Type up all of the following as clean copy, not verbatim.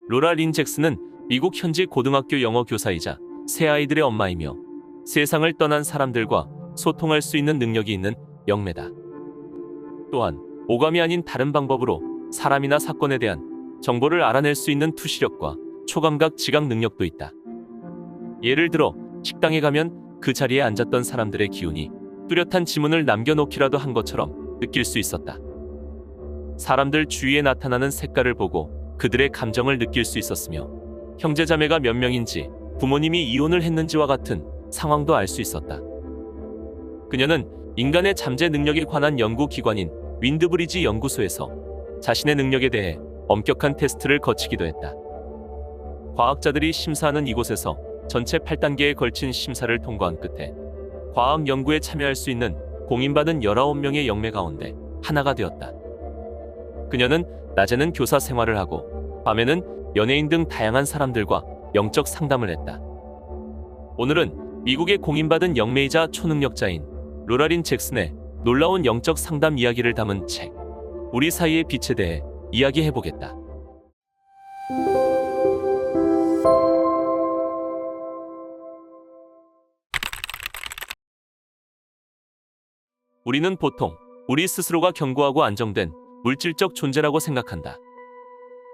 로라 린 잭슨은 미국 현지 고등학교 영어 교사이자 세 아이들의 엄마이며 세상을 떠난 사람들과 소통할 수 있는 능력이 있는 영매다. 또한 오감이 아닌 다른 방법으로 사람이나 사건에 대한 정보를 알아낼 수 있는 투시력과 초감각 지각 능력도 있다. 예를 들어 식당에 가면 그 자리에 앉았던 사람들의 기운이 뚜렷한 지문을 남겨놓기라도 한 것처럼 느낄 수 있었다. 사람들 주위에 나타나는 색깔을 보고 그들의 감정을 느낄 수 있었으며 형제자매가 몇 명인지 부모님이 이혼을 했는지와 같은 상황도 알 수 있었다. 그녀는 인간의 잠재 능력에 관한 연구기관인 윈드브리지 연구소에서 자신의 능력에 대해 엄격한 테스트를 거치기도 했다. 과학자들이 심사하는 이곳에서 전체 8단계에 걸친 심사를 통과한 끝에 과학 연구에 참여할 수 있는 공인받은 19명의 영매 가운데 하나가 되었다. 그녀는 낮에는 교사 생활을 하고 밤에는 연예인 등 다양한 사람들과 영적 상담을 했다. 오늘은 미국의 공인받은 영매이자 초능력자인 로라 린 잭슨의 놀라운 영적 상담 이야기를 담은 책 우리 사이의 빛에 대해 이야기해보겠다. 우리는 보통 우리 스스로가 견고하고 안정된 물질적 존재라고 생각한다.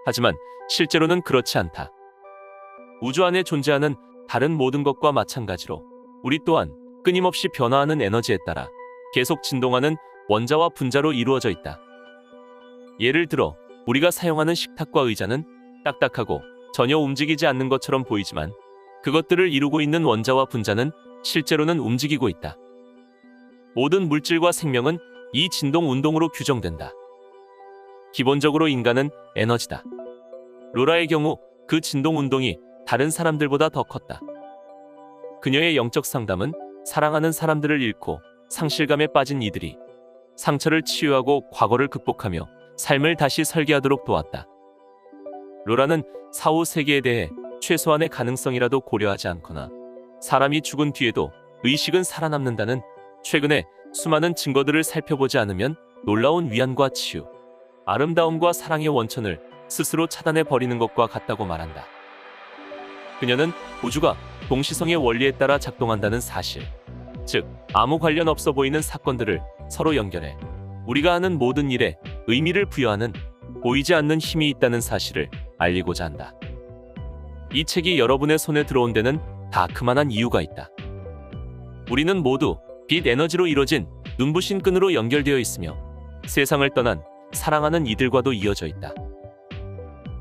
하지만 실제로는 그렇지 않다. 우주 안에 존재하는 다른 모든 것과 마찬가지로 우리 또한 끊임없이 변화하는 에너지에 따라 계속 진동하는 원자와 분자로 이루어져 있다. 예를 들어 우리가 사용하는 식탁과 의자는 딱딱하고 전혀 움직이지 않는 것처럼 보이지만 그것들을 이루고 있는 원자와 분자는 실제로는 움직이고 있다. 모든 물질과 생명은 이 진동 운동으로 규정된다. 기본적으로 인간은 에너지다. 로라의 경우 그 진동 운동이 다른 사람들보다 더 컸다. 그녀의 영적 상담은 사랑하는 사람들을 잃고 상실감에 빠진 이들이 상처를 치유하고 과거를 극복하며 삶을 다시 설계하도록 도왔다. 로라는 사후 세계에 대해 최소한의 가능성이라도 고려하지 않거나 사람이 죽은 뒤에도 의식은 살아남는다는 최근에 수많은 증거들을 살펴보지 않으면 놀라운 위안과 치유, 아름다움과 사랑의 원천을 스스로 차단해 버리는 것과 같다고 말한다. 그녀는 우주가 동시성의 원리에 따라 작동한다는 사실, 즉 아무 관련 없어 보이는 사건들을 서로 연결해 우리가 하는 모든 일에 의미를 부여하는 보이지 않는 힘이 있다는 사실을 알리고자 한다. 이 책이 여러분의 손에 들어온 데는 다 그만한 이유가 있다. 우리는 모두 빛 에너지로 이루어진 눈부신 끈으로 연결되어 있으며 세상을 떠난 사랑하는 이들과도 이어져 있다.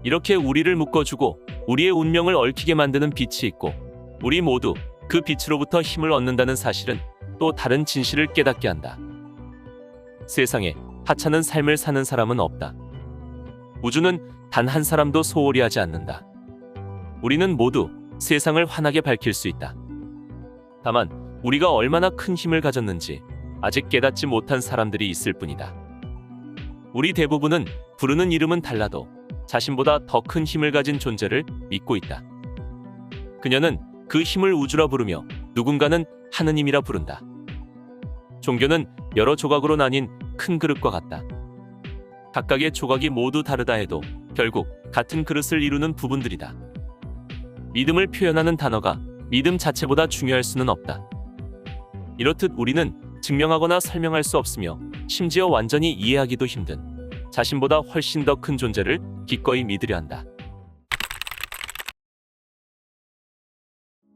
이렇게 우리를 묶어주고 우리의 운명을 얽히게 만드는 빛이 있고 우리 모두 그 빛으로부터 힘을 얻는다는 사실은 또 다른 진실을 깨닫게 한다. 세상에 하찮은 삶을 사는 사람은 없다. 우주는 단 한 사람도 소홀히 하지 않는다. 우리는 모두 세상을 환하게 밝힐 수 있다. 다만 우리가 얼마나 큰 힘을 가졌는지 아직 깨닫지 못한 사람들이 있을 뿐이다. 우리 대부분은 부르는 이름은 달라도 자신보다 더 큰 힘을 가진 존재를 믿고 있다. 그녀는 그 힘을 우주라 부르며 누군가는 하느님이라 부른다. 종교는 여러 조각으로 나뉜 큰 그릇과 같다. 각각의 조각이 모두 다르다 해도 결국 같은 그릇을 이루는 부분들이다. 믿음을 표현하는 단어가 믿음 자체보다 중요할 수는 없다. 이렇듯 우리는 증명하거나 설명할 수 없으며 심지어 완전히 이해하기도 힘든 자신보다 훨씬 더 큰 존재를 기꺼이 믿으려 한다.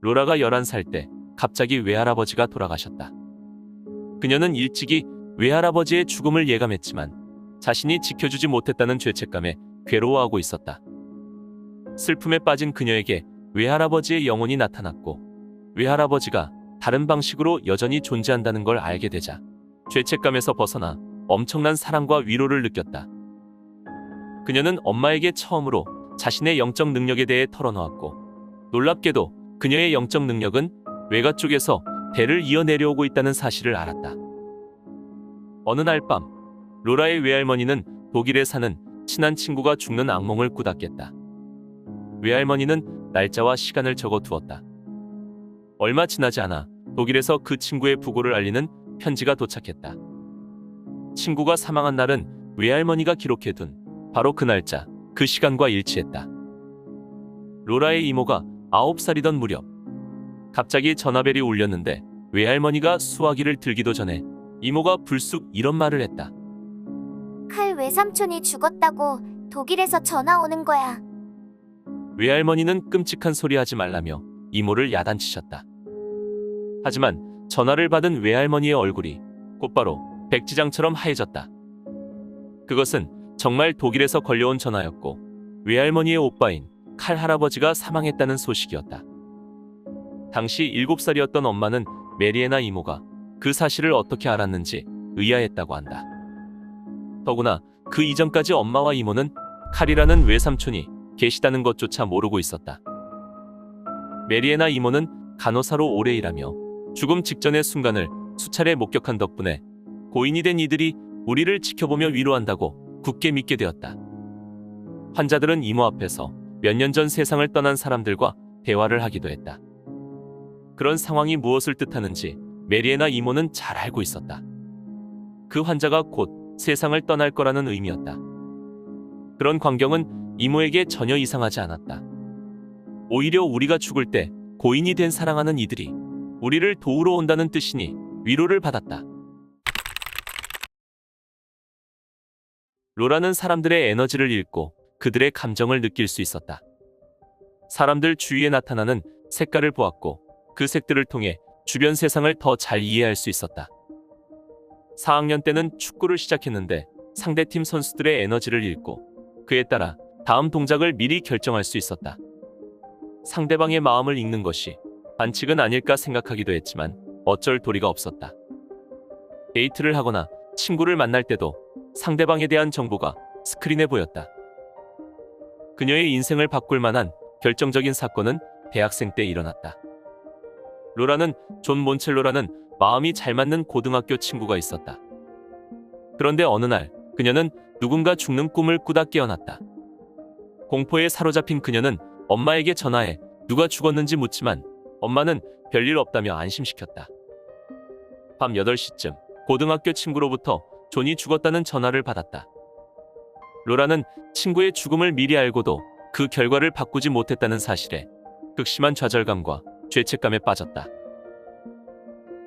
로라가 11살 때 갑자기 외할아버지가 돌아가셨다. 그녀는 일찍이 외할아버지의 죽음을 예감했지만 자신이 지켜주지 못했다는 죄책감에 괴로워하고 있었다. 슬픔에 빠진 그녀에게 외할아버지의 영혼이 나타났고 외할아버지가 다른 방식으로 여전히 존재한다는 걸 알게 되자 죄책감에서 벗어나 엄청난 사랑과 위로를 느꼈다. 그녀는 엄마에게 처음으로 자신의 영적 능력에 대해 털어놓았고 놀랍게도 그녀의 영적 능력은 외가 쪽에서 대를 이어 내려오고 있다는 사실을 알았다. 어느 날 밤 로라의 외할머니는 독일에 사는 친한 친구가 죽는 악몽을 꾸닥했다. 외할머니는 날짜와 시간을 적어두었다. 얼마 지나지 않아 독일에서 그 친구의 부고를 알리는 편지가 도착했다. 친구가 사망한 날은 외할머니가 기록해둔 바로 그 날짜, 그 시간과 일치했다. 로라의 이모가 9살이던 무렵 갑자기 전화벨이 울렸는데 외할머니가 수화기를 들기도 전에 이모가 불쑥 이런 말을 했다. 칼 외삼촌이 죽었다고 독일에서 전화 오는 거야. 외할머니는 끔찍한 소리 하지 말라며 이모를 야단치셨다. 하지만 전화를 받은 외할머니의 얼굴이 곧바로 백지장처럼 하얘졌다. 그것은 정말 독일에서 걸려온 전화였고 외할머니의 오빠인 칼 할아버지가 사망했다는 소식이었다. 당시 7살이었던 엄마는 메리에나 이모가 그 사실을 어떻게 알았는지 의아했다고 한다. 더구나 그 이전까지 엄마와 이모는 칼이라는 외삼촌이 계시다는 것조차 모르고 있었다. 메리에나 이모는 간호사로 오래 일하며 죽음 직전의 순간을 수차례 목격한 덕분에 고인이 된 이들이 우리를 지켜보며 위로한다고 굳게 믿게 되었다. 환자들은 이모 앞에서 몇 년 전 세상을 떠난 사람들과 대화를 하기도 했다. 그런 상황이 무엇을 뜻하는지 메리에나 이모는 잘 알고 있었다. 그 환자가 곧 세상을 떠날 거라는 의미였다. 그런 광경은 이모에게 전혀 이상하지 않았다. 오히려 우리가 죽을 때 고인이 된 사랑하는 이들이 우리를 도우러 온다는 뜻이니 위로를 받았다. 로라는 사람들의 에너지를 읽고 그들의 감정을 느낄 수 있었다. 사람들 주위에 나타나는 색깔을 보았고 그 색들을 통해 주변 세상을 더 잘 이해할 수 있었다. 4학년 때는 축구를 시작했는데 상대팀 선수들의 에너지를 읽고 그에 따라 다음 동작을 미리 결정할 수 있었다. 상대방의 마음을 읽는 것이 반칙은 아닐까 생각하기도 했지만 어쩔 도리가 없었다. 데이트를 하거나 친구를 만날 때도 상대방에 대한 정보가 스크린에 보였다. 그녀의 인생을 바꿀 만한 결정적인 사건은 대학생 때 일어났다. 로라는 존 몬첼로라는 마음이 잘 맞는 고등학교 친구가 있었다. 그런데 어느 날 그녀는 누군가 죽는 꿈을 꾸다 깨어났다. 공포에 사로잡힌 그녀는 엄마에게 전화해 누가 죽었는지 묻지만 엄마는 별일 없다며 안심시켰다. 밤 8시쯤 고등학교 친구로부터 존이 죽었다는 전화를 받았다. 로라는 친구의 죽음을 미리 알고도 그 결과를 바꾸지 못했다는 사실에 극심한 좌절감과 죄책감에 빠졌다.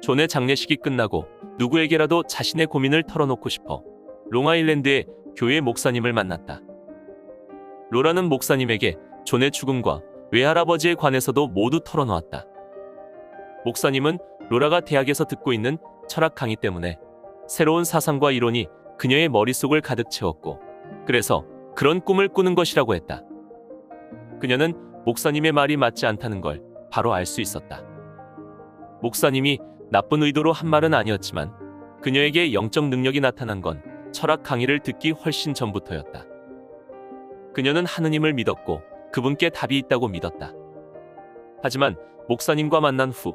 존의 장례식이 끝나고 누구에게라도 자신의 고민을 털어놓고 싶어 롱아일랜드의 교회 목사님을 만났다. 로라는 목사님에게 존의 죽음과 외할아버지에 관해서도 모두 털어놓았다. 목사님은 로라가 대학에서 듣고 있는 철학 강의 때문에 새로운 사상과 이론이 그녀의 머릿속을 가득 채웠고 그래서 그런 꿈을 꾸는 것이라고 했다. 그녀는 목사님의 말이 맞지 않다는 걸 바로 알 수 있었다. 목사님이 나쁜 의도로 한 말은 아니었지만 그녀에게 영적 능력이 나타난 건 철학 강의를 듣기 훨씬 전부터였다. 그녀는 하느님을 믿었고 그분께 답이 있다고 믿었다. 하지만 목사님과 만난 후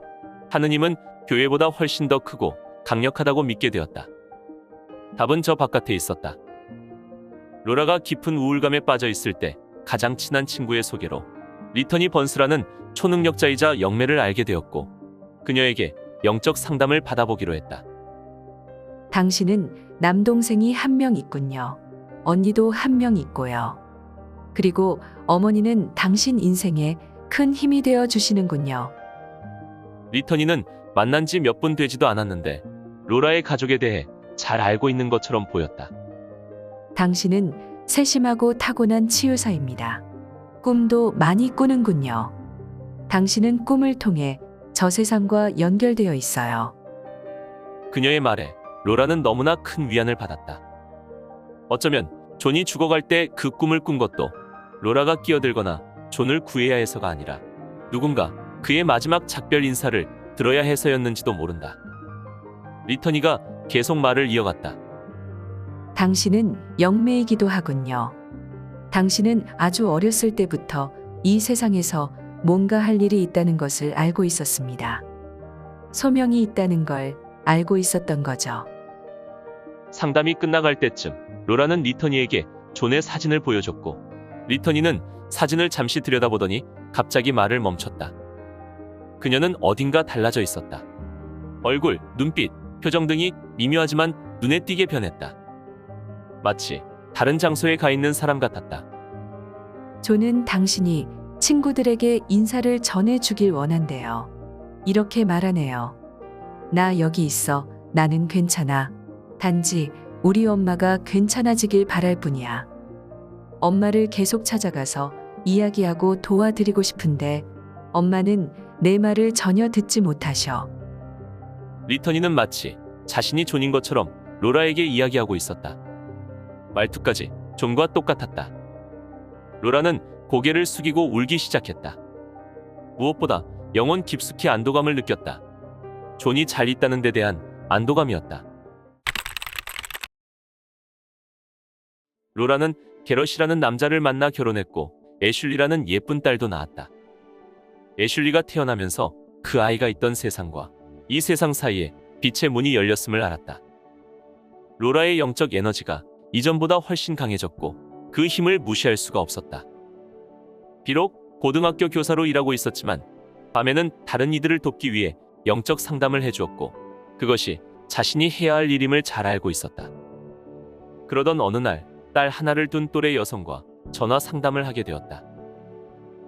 하느님은 교회보다 훨씬 더 크고 강력하다고 믿게 되었다. 답은 저 바깥에 있었다. 로라가 깊은 우울감에 빠져 있을 때 가장 친한 친구의 소개로 리터니 번스라는 초능력자이자 영매를 알게 되었고 그녀에게 영적 상담을 받아보기로 했다. 당신은 남동생이 한 명 있군요. 언니도 한 명 있고요. 그리고 어머니는 당신 인생에 큰 힘이 되어 주시는군요. 리터니는 만난 지 몇 분 되지도 않았는데 로라의 가족에 대해 잘 알고 있는 것처럼 보였다. 당신은 세심하고 타고난 치유사입니다. 꿈도 많이 꾸는군요. 당신은 꿈을 통해 저 세상과 연결되어 있어요. 그녀의 말에 로라는 너무나 큰 위안을 받았다. 어쩌면 존이 죽어갈 때 그 꿈을 꾼 것도 로라가 끼어들거나 존을 구해야 해서가 아니라 누군가 그의 마지막 작별 인사를 들어야 해서였는지도 모른다. 리터니가 계속 말을 이어갔다. 당신은 영매이기도 하군요. 당신은 아주 어렸을 때부터 이 세상에서 뭔가 할 일이 있다는 것을 알고 있었습니다. 소명이 있다는 걸 알고 있었던 거죠. 상담이 끝나갈 때쯤 로라는 리터니에게 존의 사진을 보여줬고 리터니는 사진을 잠시 들여다보더니 갑자기 말을 멈췄다. 그녀는 어딘가 달라져 있었다. 얼굴, 눈빛, 표정 등이 미묘하지만 눈에 띄게 변했다. 마치 다른 장소에 가 있는 사람 같았다. 존은 당신이 친구들에게 인사를 전해주길 원한대요. 이렇게 말하네요. 나 여기 있어. 나는 괜찮아. 단지 우리 엄마가 괜찮아지길 바랄 뿐이야. 엄마를 계속 찾아가서 이야기하고 도와드리고 싶은데 엄마는 내 말을 전혀 듣지 못하셔. 리터니는 마치 자신이 존인 것처럼 로라에게 이야기하고 있었다. 말투까지 존과 똑같았다. 로라는 고개를 숙이고 울기 시작했다. 무엇보다 영혼 깊숙이 안도감을 느꼈다. 존이 잘 있다는 데 대한 안도감이었다. 로라는 게럿이라는 남자를 만나 결혼했고 애슐리라는 예쁜 딸도 낳았다. 애슐리가 태어나면서 그 아이가 있던 세상과 이 세상 사이에 빛의 문이 열렸음을 알았다. 로라의 영적 에너지가 이전보다 훨씬 강해졌고 그 힘을 무시할 수가 없었다. 비록 고등학교 교사로 일하고 있었지만 밤에는 다른 이들을 돕기 위해 영적 상담을 해주었고 그것이 자신이 해야 할 일임을 잘 알고 있었다. 그러던 어느 날 딸 하나를 둔 또래 여성과 전화 상담을 하게 되었다.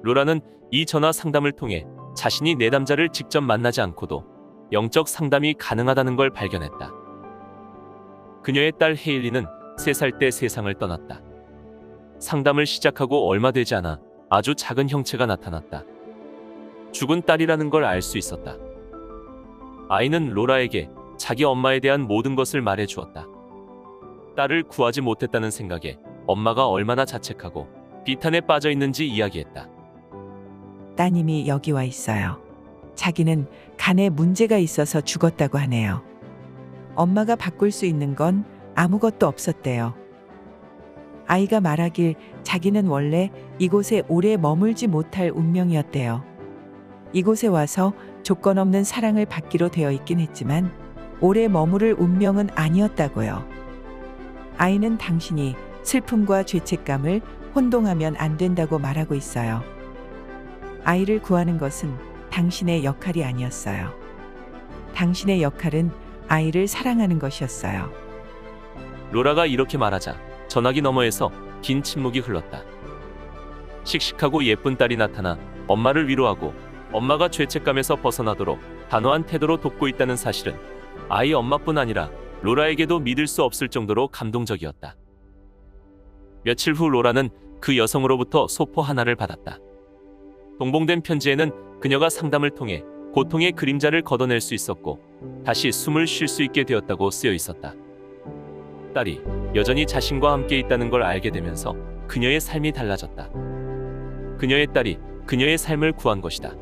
로라는 이 전화 상담을 통해 자신이 내담자를 직접 만나지 않고도 영적 상담이 가능하다는 걸 발견했다. 그녀의 딸 헤일리는 3살 때 세상을 떠났다. 상담을 시작하고 얼마 되지 않아 아주 작은 형체가 나타났다. 죽은 딸이라는 걸 알 수 있었다. 아이는 로라에게 자기 엄마에 대한 모든 것을 말해 주었다. 딸을 구하지 못했다는 생각에 엄마가 얼마나 자책하고 비탄에 빠져 있는지 이야기했다. 따님이 여기 와 있어요. 자기는 간에 문제가 있어서 죽었다고 하네요. 엄마가 바꿀 수 있는 건 아무것도 없었대요. 아이가 말하길 자기는 원래 이곳에 오래 머물지 못할 운명이었대요. 이곳에 와서 조건 없는 사랑을 받기로 되어 있긴 했지만 오래 머무를 운명은 아니었다고요. 아이는 당신이 슬픔과 죄책감을 혼동하면 안 된다고 말하고 있어요. 아이를 구하는 것은 당신의 역할이 아니었어요. 당신의 역할은 아이를 사랑하는 것이었어요. 로라가 이렇게 말하자 전화기 너머에서 긴 침묵이 흘렀다. 씩씩하고 예쁜 딸이 나타나 엄마를 위로하고 엄마가 죄책감에서 벗어나도록 단호한 태도로 돕고 있다는 사실은 아이 엄마뿐 아니라 로라에게도 믿을 수 없을 정도로 감동적이었다. 며칠 후 로라는 그 여성으로부터 소포 하나를 받았다. 동봉된 편지에는 그녀가 상담을 통해 고통의 그림자를 걷어낼 수 있었고 다시 숨을 쉴 수 있게 되었다고 쓰여 있었다. 딸이 여전히 자신과 함께 있다는 걸 알게 되면서 그녀의 삶이 달라졌다. 그녀의 딸이 그녀의 삶을 구한 것이다.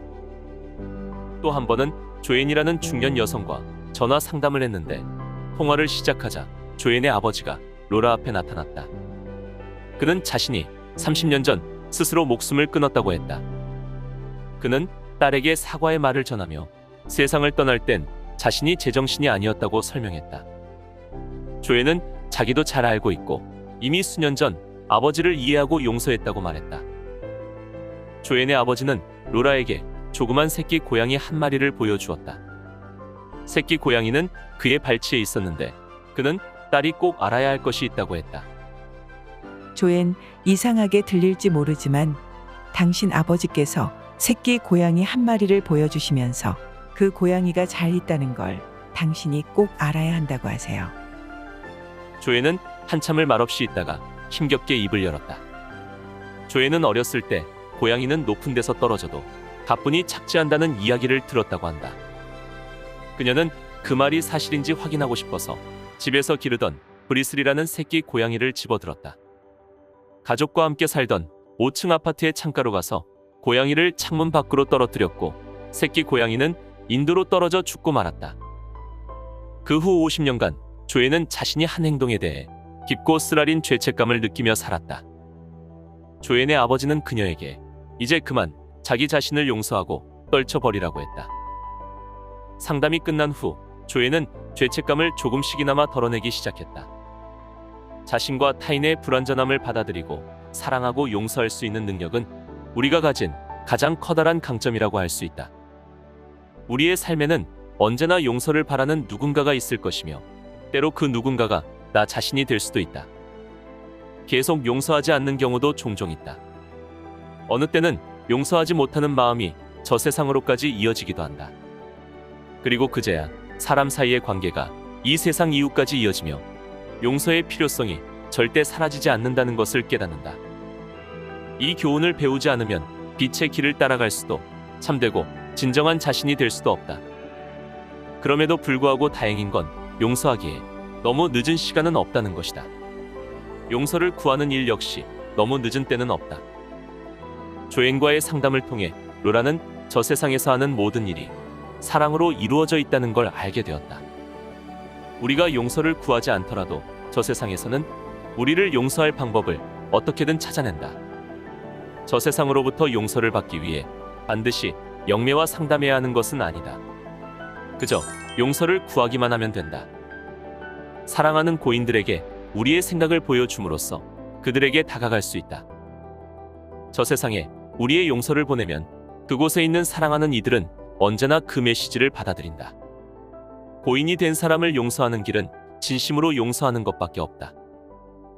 또 한 번은 조앤이라는 중년 여성과 전화 상담을 했는데 통화를 시작하자 조앤의 아버지가 로라 앞에 나타났다. 그는 자신이 30년 전 스스로 목숨을 끊었다고 했다. 그는 딸에게 사과의 말을 전하며 세상을 떠날 땐 자신이 제정신이 아니었다고 설명했다. 조앤은 자기도 잘 알고 있고 이미 수년 전 아버지를 이해하고 용서했다고 말했다. 조앤의 아버지는 로라에게 조그만 새끼 고양이 한 마리를 보여주었다. 새끼 고양이는 그의 발치에 있었는데 그는 딸이 꼭 알아야 할 것이 있다고 했다. 조앤, 이상하게 들릴지 모르지만 당신 아버지께서 새끼 고양이 한 마리를 보여주시면서 그 고양이가 잘 있다는 걸 당신이 꼭 알아야 한다고 하세요. 조앤은 한참을 말없이 있다가 힘겹게 입을 열었다. 조앤은 어렸을 때 고양이는 높은 데서 떨어져도 가뿐히 착지한다는 이야기를 들었다고 한다. 그녀는 그 말이 사실인지 확인하고 싶어서 집에서 기르던 브리슬이라는 새끼 고양이를 집어들었다. 가족과 함께 살던 5층 아파트의 창가로 가서 고양이를 창문 밖으로 떨어뜨렸고 새끼 고양이는 인도로 떨어져 죽고 말았다. 그 후 50년간 조앤은 자신이 한 행동에 대해 깊고 쓰라린 죄책감을 느끼며 살았다. 조앤의 아버지는 그녀에게 이제 그만 자기 자신을 용서하고 떨쳐버리라고 했다. 상담이 끝난 후 조앤은 죄책감을 조금씩이나마 덜어내기 시작했다. 자신과 타인의 불완전함을 받아들이고 사랑하고 용서할 수 있는 능력은 우리가 가진 가장 커다란 강점이라고 할 수 있다. 우리의 삶에는 언제나 용서를 바라는 누군가가 있을 것이며 때로 그 누군가가 나 자신이 될 수도 있다. 계속 용서하지 않는 경우도 종종 있다. 어느 때는 용서하지 못하는 마음이 저 세상으로까지 이어지기도 한다. 그리고 그제야 사람 사이의 관계가 이 세상 이후까지 이어지며 용서의 필요성이 절대 사라지지 않는다는 것을 깨닫는다. 이 교훈을 배우지 않으면 빛의 길을 따라갈 수도 참되고 진정한 자신이 될 수도 없다. 그럼에도 불구하고 다행인 건 용서하기에 너무 늦은 시간은 없다는 것이다. 용서를 구하는 일 역시 너무 늦은 때는 없다. 조앤과의 상담을 통해 로라는 저 세상에서 하는 모든 일이 사랑으로 이루어져 있다는 걸 알게 되었다. 우리가 용서를 구하지 않더라도 저 세상에서는 우리를 용서할 방법을 어떻게든 찾아낸다. 저 세상으로부터 용서를 받기 위해 반드시 영매와 상담해야 하는 것은 아니다. 그저 용서를 구하기만 하면 된다. 사랑하는 고인들에게 우리의 생각을 보여줌으로써 그들에게 다가갈 수 있다. 저 세상에 우리의 용서를 보내면 그곳에 있는 사랑하는 이들은 언제나 그 메시지를 받아들인다. 고인이 된 사람을 용서하는 길은 진심으로 용서하는 것밖에 없다.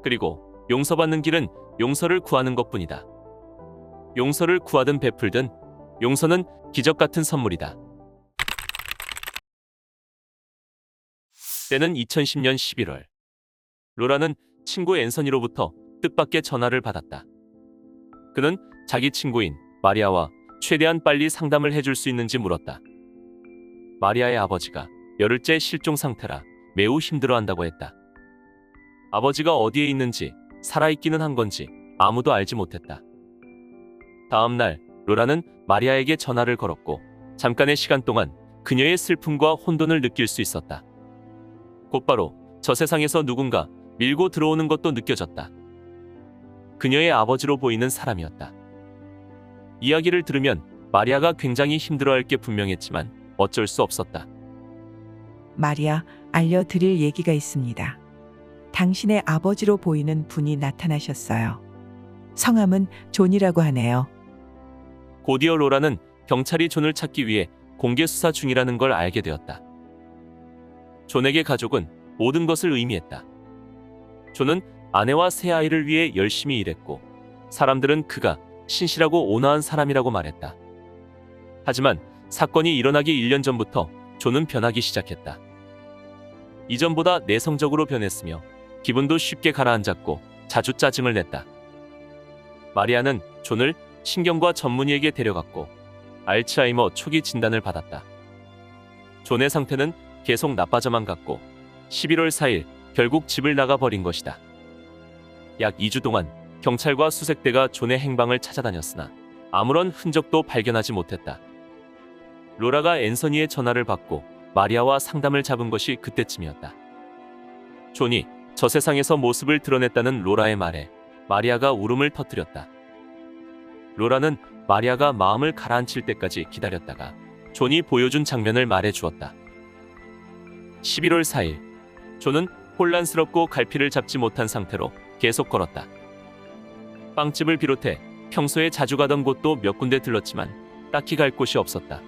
그리고 용서받는 길은 용서를 구하는 것뿐이다. 용서를 구하든 베풀든 용서는 기적 같은 선물이다. 때는 2010년 11월. 로라는 친구 앤서니로부터 뜻밖의 전화를 받았다. 그는 자기 친구인 마리아와 최대한 빨리 상담을 해줄 수 있는지 물었다. 마리아의 아버지가 열흘째 실종 상태라 매우 힘들어한다고 했다. 아버지가 어디에 있는지 살아있기는 한 건지 아무도 알지 못했다. 다음 날 로라는 마리아에게 전화를 걸었고 잠깐의 시간 동안 그녀의 슬픔과 혼돈을 느낄 수 있었다. 곧바로 저 세상에서 누군가 밀고 들어오는 것도 느껴졌다. 그녀의 아버지로 보이는 사람이었다. 이야기를 들으면 마리아가 굉장히 힘들어할 게 분명했지만 어쩔 수 없었다. 마리아, 알려드릴 얘기가 있습니다. 당신의 아버지로 보이는 분이 나타나셨어요. 성함은 존이라고 하네요. 곧이어 로라는 경찰이 존을 찾기 위해 공개 수사 중이라는 걸 알게 되었다. 존에게 가족은 모든 것을 의미했다. 존은 아내와 새 아이를 위해 열심히 일했고 사람들은 그가 신실하고 온화한 사람이라고 말했다. 하지만 사건이 일어나기 1년 전부터 존은 변하기 시작했다. 이전보다 내성적으로 변했으며 기분도 쉽게 가라앉았고 자주 짜증을 냈다. 마리아는 존을 신경과 전문의에게 데려갔고 알츠하이머 초기 진단을 받았다. 존의 상태는 계속 나빠져만 갔고 11월 4일 결국 집을 나가버린 것이다. 약 2주 동안 경찰과 수색대가 존의 행방을 찾아다녔으나 아무런 흔적도 발견하지 못했다. 로라가 앤서니의 전화를 받고 마리아와 상담을 잡은 것이 그때쯤이었다. 존이 저 세상에서 모습을 드러냈다는 로라의 말에 마리아가 울음을 터뜨렸다. 로라는 마리아가 마음을 가라앉힐 때까지 기다렸다가 존이 보여준 장면을 말해주었다. 11월 4일 존은 혼란스럽고 갈피를 잡지 못한 상태로 계속 걸었다. 빵집을 비롯해 평소에 자주 가던 곳도 몇 군데 들렀지만 딱히 갈 곳이 없었다.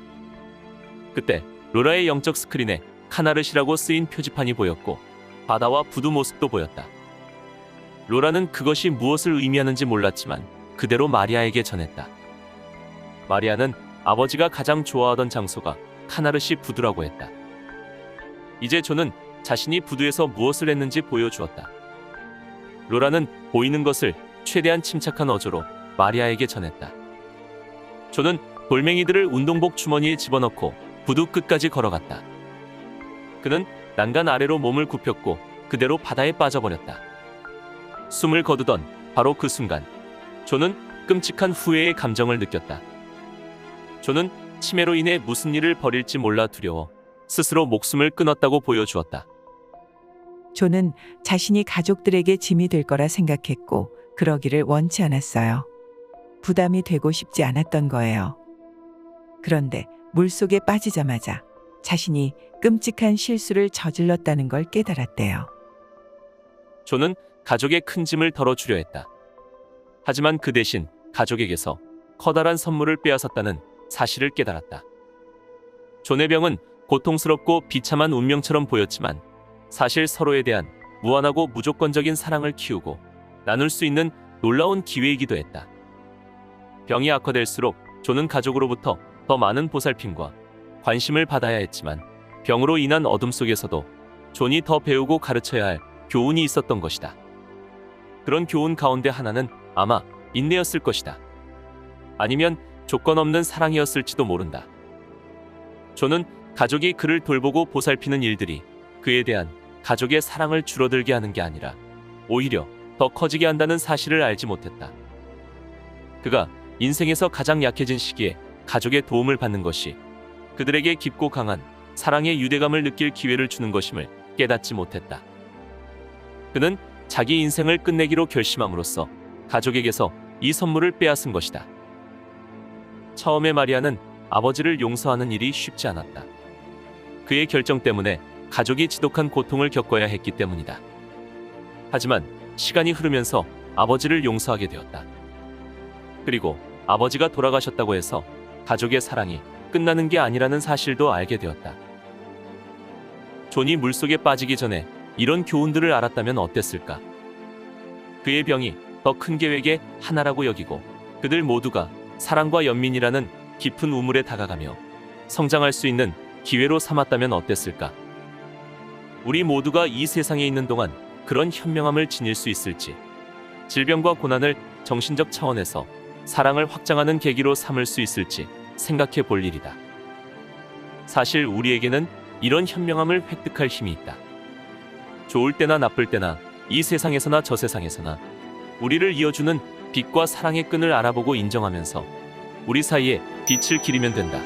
그때 로라의 영적 스크린에 카나르시라고 쓰인 표지판이 보였고 바다와 부두 모습도 보였다. 로라는 그것이 무엇을 의미하는지 몰랐지만 그대로 마리아에게 전했다. 마리아는 아버지가 가장 좋아하던 장소가 카나르시 부두라고 했다. 이제 존은 자신이 부두에서 무엇을 했는지 보여주었다. 로라는 보이는 것을 최대한 침착한 어조로 마리아에게 전했다. 존은 돌멩이들을 운동복 주머니에 집어넣고 부두 끝까지 걸어갔다. 그는 난간 아래로 몸을 굽혔고 그대로 바다에 빠져버렸다. 숨을 거두던 바로 그 순간 존은 끔찍한 후회의 감정을 느꼈다. 존은 치매로 인해 무슨 일을 벌일지 몰라 두려워 스스로 목숨을 끊었다고 보여주었다. 존은 자신이 가족들에게 짐이 될 거라 생각했고 그러기를 원치 않았어요. 부담이 되고 싶지 않았던 거예요. 그런데 물속에 빠지자마자 자신이 끔찍한 실수를 저질렀다는 걸 깨달았대요. 존은 가족의 큰 짐을 덜어주려 했다. 하지만 그 대신 가족에게서 커다란 선물을 빼앗았다는 사실을 깨달았다. 존의 병은 고통스럽고 비참한 운명처럼 보였지만 사실 서로에 대한 무한하고 무조건적인 사랑을 키우고 나눌 수 있는 놀라운 기회이기도 했다. 병이 악화될수록 존은 가족으로부터 더 많은 보살핌과 관심을 받아야 했지만 병으로 인한 어둠 속에서도 존이 더 배우고 가르쳐야 할 교훈이 있었던 것이다. 그런 교훈 가운데 하나는 아마 인내였을 것이다. 아니면 조건 없는 사랑이었을지도 모른다. 존은 가족이 그를 돌보고 보살피는 일들이 그에 대한 가족의 사랑을 줄어들게 하는 게 아니라 오히려 더 커지게 한다는 사실을 알지 못했다. 그가 인생에서 가장 약해진 시기에 가족의 도움을 받는 것이 그들에게 깊고 강한 사랑의 유대감을 느낄 기회를 주는 것임을 깨닫지 못했다. 그는 자기 인생을 끝내기로 결심함으로써 가족에게서 이 선물을 빼앗은 것이다. 처음에 마리아는 아버지를 용서하는 일이 쉽지 않았다. 그의 결정 때문에 가족이 지독한 고통을 겪어야 했기 때문이다. 하지만 시간이 흐르면서 아버지를 용서하게 되었다. 그리고 아버지가 돌아가셨다고 해서 가족의 사랑이 끝나는 게 아니라는 사실도 알게 되었다. 존이 물속에 빠지기 전에 이런 교훈들을 알았다면 어땠을까? 그의 병이 더 큰 계획의 하나라고 여기고 그들 모두가 사랑과 연민이라는 깊은 우물에 다가가며 성장할 수 있는 기회로 삼았다면 어땠을까? 우리 모두가 이 세상에 있는 동안 그런 현명함을 지닐 수 있을지, 질병과 고난을 정신적 차원에서 사랑을 확장하는 계기로 삼을 수 있을지 생각해 볼 일이다. 사실 우리에게는 이런 현명함을 획득할 힘이 있다. 좋을 때나 나쁠 때나 이 세상에서나 저 세상에서나 우리를 이어주는 빛과 사랑의 끈을 알아보고 인정하면서 우리 사이에 빛을 기리면 된다.